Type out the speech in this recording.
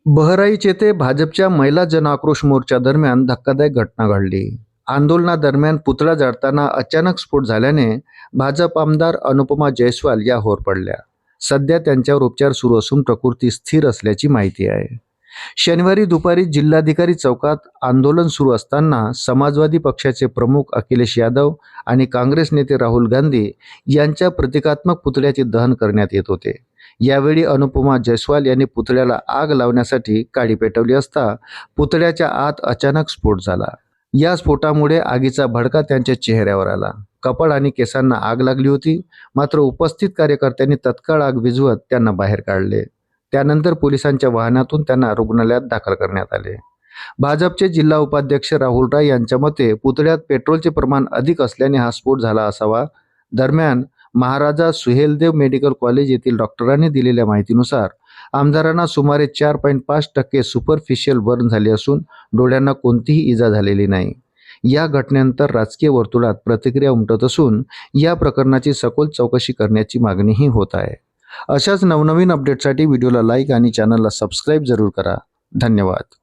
बहराईच येथे भाजपच्या महिला जनआक्रोश मोर्चा दरम्यान धक्कादायक घटना घडली। आंदोलनादरम्यान पुतळा जाळताना अचानक स्फोट झाल्याने भाजप आमदार अनुपमा जयस्वाल या होरपडल्या। सध्या त्यांच्यावर उपचार सुरू असून प्रकृती स्थिर असल्याची माहिती आहे। शनिवारी दुपारी जिल्हाधिकारी चौकात आंदोलन सुरू असताना समाजवादी पक्षाचे प्रमुख अखिलेश यादव आणि काँग्रेस नेते राहुल गांधी यांच्या प्रतिकात्मक पुतळ्याचे दहन करण्यात येत होते। यावेळी अनुपमा जयस्वाल यांनी पुतळ्याला आग लावण्यासाठी काडी पेटवली असता पुतळ्याच्या आत अचानक स्फोट झाला। या स्फोटामुळे आगीचा भडका त्यांच्या चेहऱ्यावर आला। कपाळ आणि केसांना आग लागली होती, मात्र उपस्थित कार्यकर्त्यांनी तत्काळ आग विझवत त्यांना बाहेर काढले। त्यानंतर पोलिसांच्या वाहनातून त्यांना रुग्णालयात दाखल करण्यात आले। भाजपचे जिल्हा उपाध्यक्ष राहुल राय यांच्या मते पुतळ्यात पेट्रोलचे प्रमाण अधिक असल्याने हा स्फोट झाला असावा। दरम्यान महाराजा सुहेलदेव मेडिकल कॉलेज येथील डॉक्टरांनी दिलेल्या माहितीनुसार आमदारांना सुमारे 4.5% सुपरफिशियल बर्न झाले असून डोळ्यांना कोणतीही इजा झालेली नाही। या घटनेनंतर राजकीय वर्तुळात प्रतिक्रिया उमटत असून या प्रकरणाची सखोल चौकशी करण्याची मागणीही होत आहे। अशाच नवनवीन अपडेटसाठी व्हिडिओला लाईक आणि चॅनलला सबस्क्राईब जरूर करा। धन्यवाद।